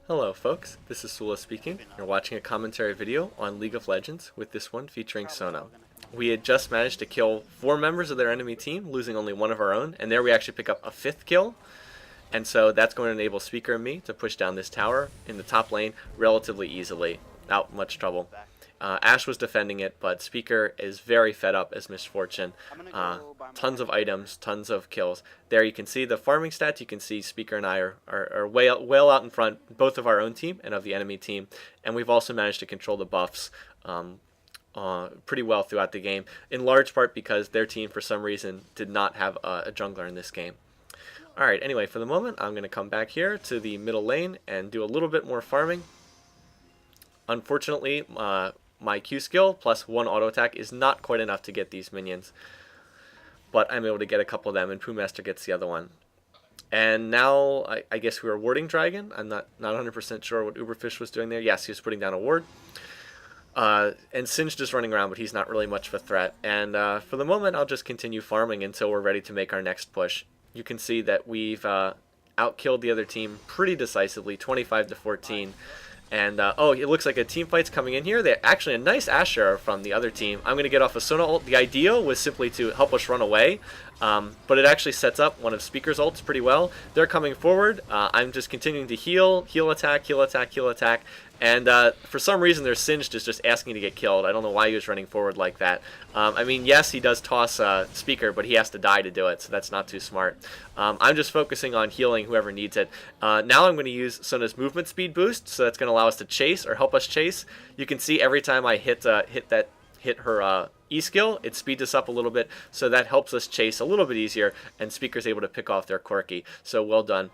Hello folks, this is Sula speaking. You're watching a commentary video on League of Legends with this one featuring Sona. We had just managed to kill 4 members of their enemy team, losing only 1 of our own, and there we actually pick up a 5th kill. And so that's going to enable Speaker and me to push down this tower in the top lane relatively easily, without much trouble. Ashe was defending it, but Speaker is very fed up as Misfortune. Tons of items, tons of kills. There you can see the farming stats. You can see Speaker and I are well out in front, both of our own team and of the enemy team. And we've also managed to control the buffs pretty well throughout the game, in large part because their team, for some reason, did not have a jungler in this game. Alright, anyway, for the moment, I'm going to come back here to the middle lane and do a little bit more farming. Unfortunately, my Q skill plus 1 auto attack is not quite enough to get these minions, but I'm able to get a couple of them, and Poohmaster gets the other one. And now I guess we were warding Dragon. I'm not 100% sure what Uberfish was doing there. Yes, he was putting down a ward. And Singed is running around, but he's not really much of a threat. And for the moment, I'll just continue farming until we're ready to make our next push. You can see that we've outkilled the other team pretty decisively, 25-14. And, oh, it looks like a team fight's coming in here. They're actually a nice Asher from the other team. I'm going to get off a Sona ult. The idea was simply to help us run away, but it actually sets up one of Speaker's ults pretty well. They're coming forward. I'm just continuing to heal attack, heal attack, heal attack. And for some reason, their Singed is just asking to get killed. I don't know why he was running forward like that. I mean, yes, he does toss Speaker, but he has to die to do it, so that's not too smart. I'm just focusing on healing whoever needs it. Now I'm going to use Sona's movement speed boost, so that's going to allow us to chase or help us chase. You can see every time I hit her E skill, it speeds us up a little bit, so that helps us chase a little bit easier, and Speaker's able to pick off their Corki. So well done.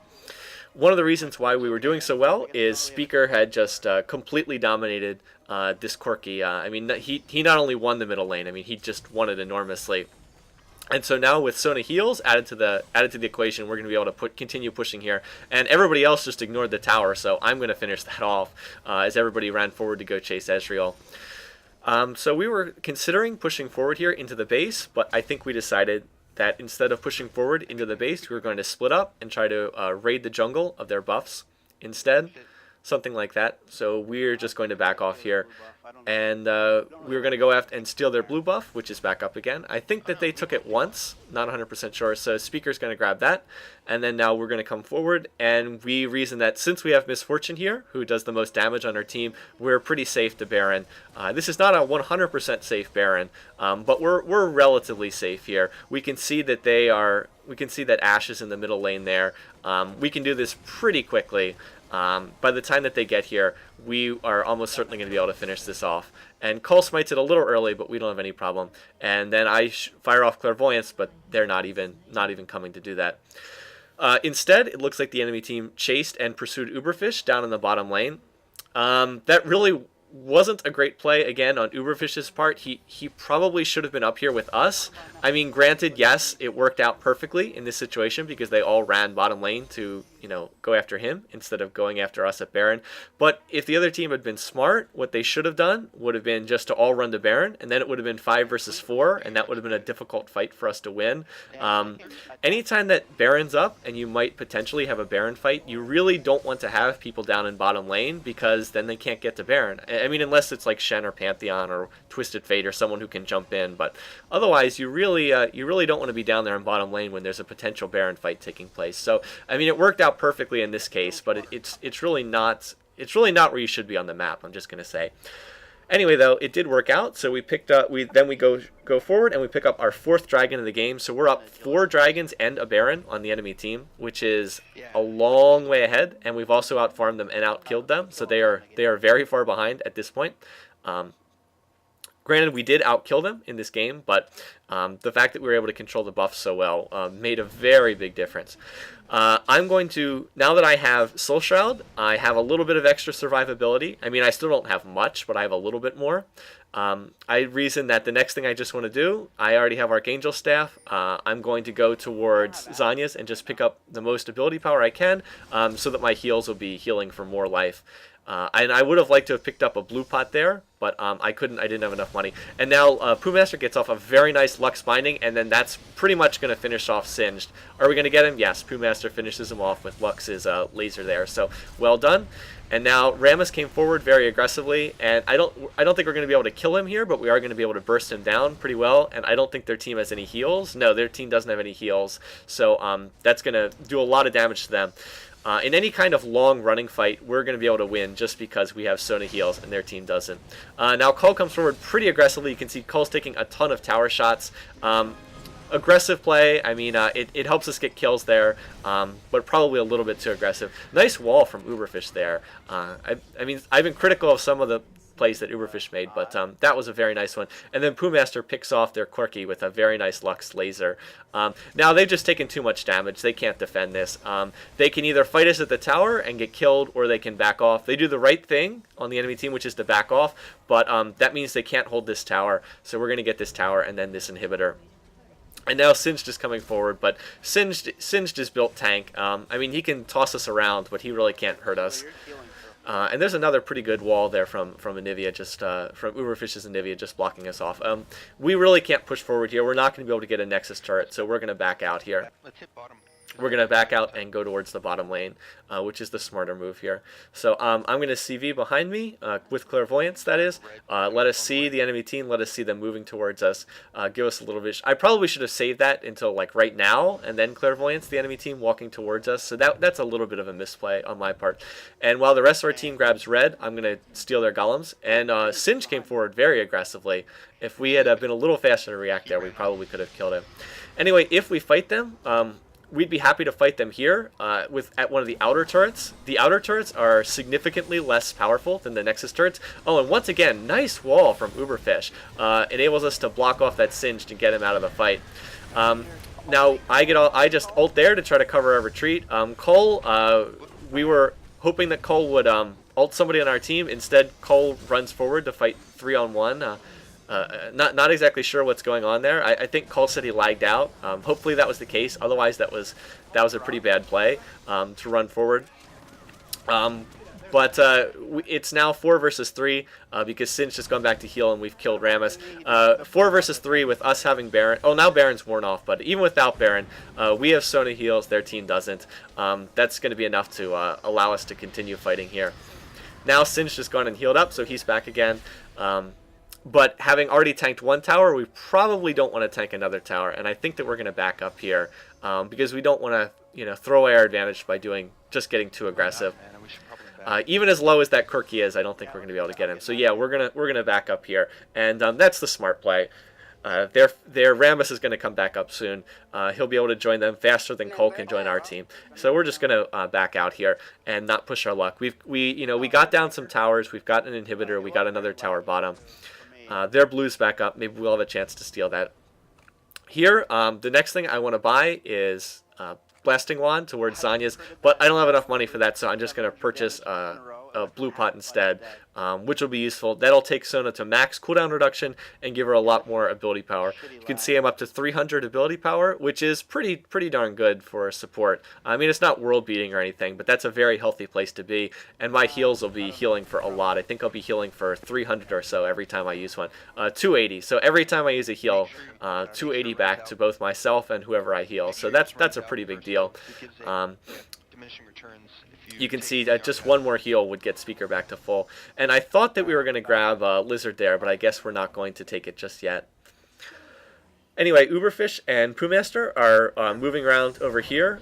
One of the reasons why we were doing so well is Speaker had just completely dominated this Corki. I mean, he not only won the middle lane, I mean, he just won it enormously. And so now with Sona heals added to the equation, we're going to be able to continue pushing here. And everybody else just ignored the tower, so I'm going to finish that off as everybody ran forward to go chase Ezreal. So we were considering pushing forward here into the base, but I think we decided that instead of pushing forward into the base, we were going to split up and try to raid the jungle of their buffs instead. Something like that. So we're just going to back off here. And we were going to go after and steal their blue buff, which is back up again. I think that they took it once, not 100% sure. So Speaker's going to grab that. And then now we're going to come forward. And we reason that since we have Misfortune here, who does the most damage on our team, we're pretty safe to Baron. This is not a 100% safe Baron, but we're relatively safe here. We can see that we can see that Ashe is in the middle lane there. We can do this pretty quickly. By the time that they get here, we are almost certainly going to be able to finish this off. And Cole smites it a little early, but we don't have any problem. And then I fire off Clairvoyance, but they're not even coming to do that. Instead, it looks like the enemy team chased and pursued Uberfish down in the bottom lane. That really wasn't a great play, again, on Uberfish's part. He probably should have been up here with us. I mean, granted, yes, it worked out perfectly in this situation because they all ran bottom lane to, go after him instead of going after us at Baron. But if the other team had been smart, what they should have done would have been just to all run to Baron, and then it would have been 5 versus 4, and that would have been a difficult fight for us to win. Anytime that Baron's up, and you might potentially have a Baron fight, you really don't want to have people down in bottom lane because then they can't get to Baron. I mean, unless it's like Shen or Pantheon or Twisted Fate or someone who can jump in, but otherwise you really don't want to be down there in bottom lane when there's a potential Baron fight taking place. So I mean, it worked out perfectly in this case, but it's really not where you should be on the map, I'm just gonna say. Anyway, though, it did work out. So we picked up we go forward and we pick up our 4th dragon of the game. So we're up 4 dragons and a Baron on the enemy team, which is a long way ahead, and we've also outfarmed them and outkilled them. So they are very far behind at this point. Granted, we did outkill them in this game, but the fact that we were able to control the buffs so well made a very big difference. I'm going to, now that I have Soul Shroud, I have a little bit of extra survivability. I mean, I still don't have much, but I have a little bit more. I reason that the next thing I just want to do, I already have Archangel Staff. I'm going to go towards Zanya's and just pick up the most ability power I can so that my heals will be healing for more life. And I would have liked to have picked up a blue pot there, but I couldn't. I didn't have enough money. And now Poohmaster gets off a very nice Lux Binding, and then that's pretty much going to finish off Singed. Are we going to get him? Yes, Poohmaster finishes him off with Lux's laser there. So well done. And now Rammus came forward very aggressively, and I don't think we're going to be able to kill him here, but we are going to be able to burst him down pretty well. And I don't think their team has any heals. No, their team doesn't have any heals, so that's going to do a lot of damage to them. In any kind of long running fight, we're going to be able to win just because we have Sona heals and their team doesn't. Now Cole comes forward pretty aggressively. You can see Cole's taking a ton of tower shots. Aggressive play. I mean, it helps us get kills there, but probably a little bit too aggressive. Nice wall from Uberfish there. I mean, I've been critical of some of the plays that Uberfish made, but that was a very nice one. And then Poohmaster picks off their Quirky with a very nice Lux laser. Now they've just taken too much damage. They can't defend this. They can either fight us at the tower and get killed, or they can back off. They do the right thing on the enemy team, which is to back off, but that means they can't hold this tower. So we're going to get this tower and then this inhibitor. And now Singed is coming forward, but Singed is built tank. I mean, he can toss us around, but he really can't hurt us. And there's another pretty good wall there from Anivia, just from Uberfish's Anivia, just blocking us off. We really can't push forward here. We're not going to be able to get a Nexus turret, so we're going to back out here. Let's hit bottom. We're going to back out and go towards the bottom lane, which is the smarter move here. So I'm going to CV behind me, with Clairvoyance, that is. Let us see the enemy team. Let us see them moving towards us. Give us a little bit. I probably should have saved that until like right now, and then Clairvoyance, the enemy team, walking towards us. So that's a little bit of a misplay on my part. And while the rest of our team grabs red, I'm going to steal their golems. And Singed came forward very aggressively. If we had been a little faster to react there, we probably could have killed him. Anyway, if we fight them, we'd be happy to fight them here at one of the outer turrets. The outer turrets are significantly less powerful than the Nexus turrets. Oh, and once again, nice wall from Uberfish. Enables us to block off that Singed and get him out of the fight. Now, I just ult there to try to cover our retreat. Cole, we were hoping that Cole would ult somebody on our team. Instead, Cole runs forward to fight 3-on-1. Not exactly sure what's going on there. I think Cole said he lagged out. Hopefully that was the case. Otherwise, that was a pretty bad play to run forward. But it's now 4 versus 3 because Sin's just gone back to heal and we've killed Rammus. 4 versus 3 with us having Baron. Oh, now Baron's worn off, but even without Baron, we have Sona heals. Their team doesn't. That's going to be enough to allow us to continue fighting here. Now Sin's just gone and healed up, so he's back again. But having already tanked one tower, we probably don't want to tank another tower, and I think that we're going to back up here because we don't want to, throw away our advantage by just getting too aggressive. Even as low as that Quirky is, I don't think we're going to be able to get him. So yeah, we're gonna back up here, and that's the smart play. Their Rammus is going to come back up soon. He'll be able to join them faster than Cole can join our team. So we're just going to back out here and not push our luck. We got down some towers. We've got an inhibitor. We got another tower bottom. Their blue's back up. Maybe we'll have a chance to steal that. Here, the next thing I want to buy is Blasting Wand towards Zanya's, but I don't have enough money for that, so I'm just going to purchase a blue pot instead, which will be useful. That'll take Sona to max cooldown reduction and give her a lot more ability power. You can see I'm up to 300 ability power, which is pretty darn good for support. I mean, it's not world beating or anything, but that's a very healthy place to be, and my heals will be healing for a lot. I think I'll be healing for 300 or so every time I use one. 280, so every time I use a heal, 280 back to both myself and whoever I heal, so that's a pretty big deal. You can see that just one more heal would get Speaker back to full. And I thought that we were going to grab Lizard there, but I guess we're not going to take it just yet. Anyway, Uberfish and Poohmaster are moving around over here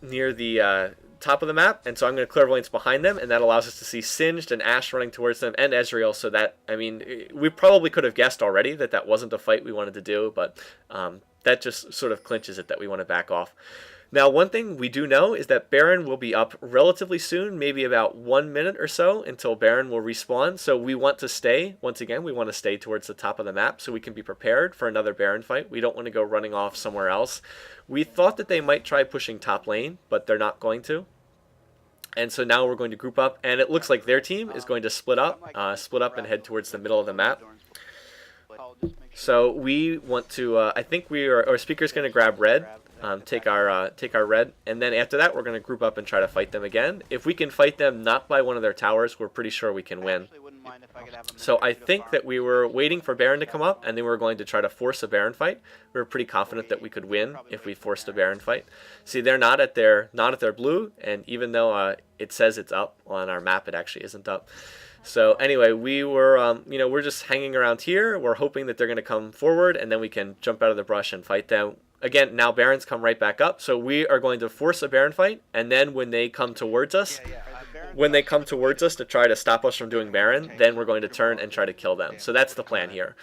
near the top of the map. And so I'm going to Clairvoyance behind them, and that allows us to see Singed and Ashe running towards them, and Ezreal. So that, I mean, we probably could have guessed already that that wasn't a fight we wanted to do, but that just sort of clinches it that we want to back off. Now, one thing we do know is that Baron will be up relatively soon, maybe about 1 minute or so until Baron will respawn. So we want to stay, once again, we want to stay towards the top of the map so we can be prepared for another Baron fight. We don't want to go running off somewhere else. We thought that they might try pushing top lane, but they're not going to. And so now we're going to group up, and it looks like their team is going to split up and head towards the middle of the map. So we want to, I think our Speaker's going to grab red. take our red, and then after that we're going to group up and try to fight them again. If we can fight them not by one of their towers, we're pretty sure we can win. So I think that we were waiting for Baron to come up, and then we were going to try to force a Baron fight. We were pretty confident that we could win if we forced a Baron fight. See, they're not at their blue, and even though it says it's up on our map, it actually isn't up. So anyway, we were, we're just hanging around here. We're hoping that they're going to come forward, and then we can jump out of the brush and fight them. Again, now Barons come right back up, so we are going to force a Baron fight, and then when they come towards us, to try to stop us from doing Baron, then we're going to turn and try to kill them. So that's the plan here.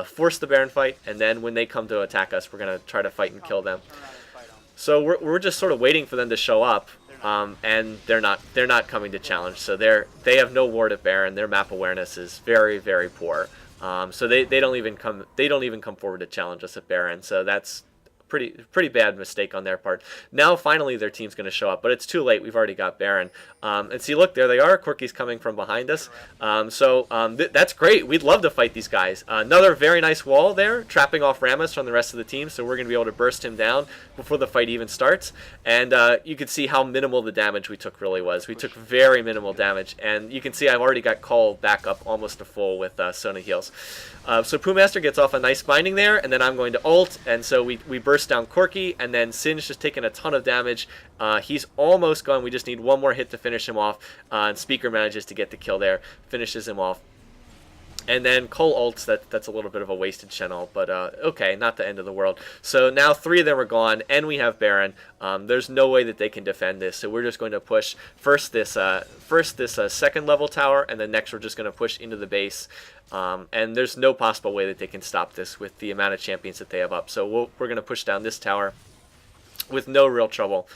Force the Baron fight, and then when they come to attack us, we're going to try to fight and kill them. So we're just sort of waiting for them to show up. And they're not coming to challenge, so they have no ward at Baron. Their map awareness is very, very poor. So they don't even come forward to challenge us at Baron. So that's pretty bad mistake on their part. Now finally their team's going to show up, but it's too late. We've already got Baron. And see, look, there they are. Corky's coming from behind us. That's great. We'd love to fight these guys. Another very nice wall there, trapping off Rammus from the rest of the team, so we're going to be able to burst him down before the fight even starts. And you can see how minimal the damage we took really was. We took very minimal damage, and you can see I've already got Cole back up almost to full with Sona heals. So Poohmaster gets off a nice binding there, and then I'm going to ult, and so we burst down Corky, and then Singe just taking a ton of damage. He's almost gone. We just need one more hit to finish him off, and Speaker manages to get the kill there, finishes him off. And then Cole ults, that's a little bit of a wasted channel, but okay, not the end of the world. So now 3 of them are gone, and we have Baron. There's no way that they can defend this, so we're just going to push first this second level tower, and then next we're just going to push into the base. And there's no possible way that they can stop this with the amount of champions that they have up. So we're going to push down this tower with no real trouble.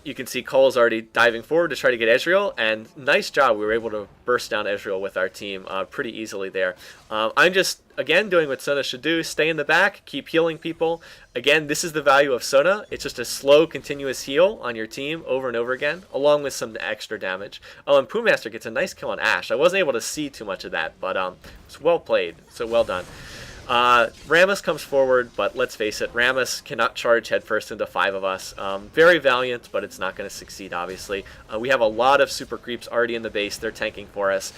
You can see Cole's already diving forward to try to get Ezreal, and nice job. We were able to burst down Ezreal with our team pretty easily there. I'm just, again, doing what Sona should do. Stay in the back, keep healing people. Again, this is the value of Sona. It's just a slow, continuous heal on your team over and over again, along with some extra damage. Oh, and Poohmaster gets a nice kill on Ashe. I wasn't able to see too much of that, but it's well played, so well done. Rammus comes forward, but let's face it, Rammus cannot charge headfirst into 5 of us. Very valiant, but it's not going to succeed, obviously. We have a lot of super creeps already in the base. They're tanking for us.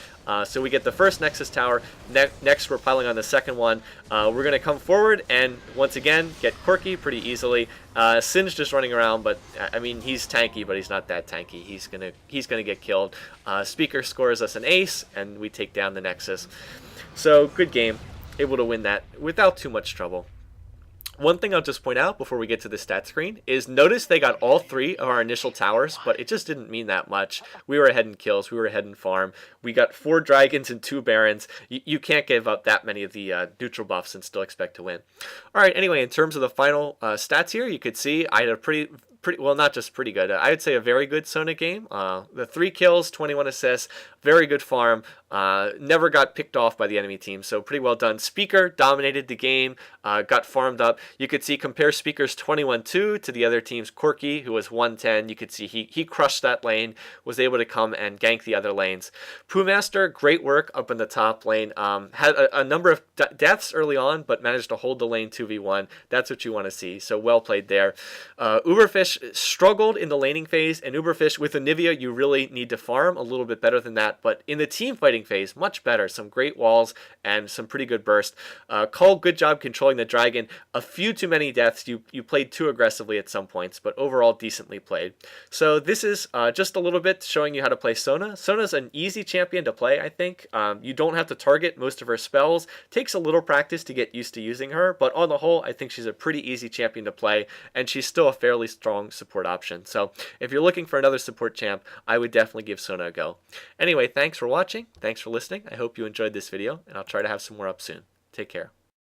So we get the first Nexus tower. Next, we're piling on the second one. We're going to come forward and, once again, get Corky pretty easily. Singe just running around, but, I mean, he's tanky, but he's not that tanky. He's gonna get killed. Speaker scores us an ace, and we take down the Nexus. So, good game. Able to win that without too much trouble. One thing I'll just point out before we get to the stat screen is notice they got all 3 of our initial towers, but it just didn't mean that much. We were ahead in kills, we were ahead in farm. We got 4 dragons and 2 barons. You can't give up that many of the neutral buffs and still expect to win. Alright, anyway, in terms of the final stats here, you could see I had a pretty well, not just pretty good. I would say a very good Sona game. The 3 kills, 21 assists, very good farm. Never got picked off by the enemy team, so pretty well done. Speaker dominated the game, got farmed up. You could see compare Speaker's 21-2 to the other team's Corky, who was 110. You could see he crushed that lane, was able to come and gank the other lanes. Poohmaster, great work up in the top lane. Had a number of deaths early on, but managed to hold the lane 2v1. That's what you want to see, so well played there. Uberfish struggled in the laning phase, and Uberfish with Anivia, you really need to farm a little bit better than that, but in the team fighting phase, much better. Some great walls and some pretty good burst. Cole, good job controlling the dragon. A few too many deaths. You played too aggressively at some points, but overall decently played. So this is just a little bit showing you how to play Sona. Sona's an easy champion to play, I think. You don't have to target most of her spells. Takes a little practice to get used to using her, but on the whole, I think she's a pretty easy champion to play, and she's still a fairly strong support option. So if you're looking for another support champ, I would definitely give Sona a go. Anyway, thanks for watching. Thanks for listening. I hope you enjoyed this video, and I'll try to have some more up soon. Take care.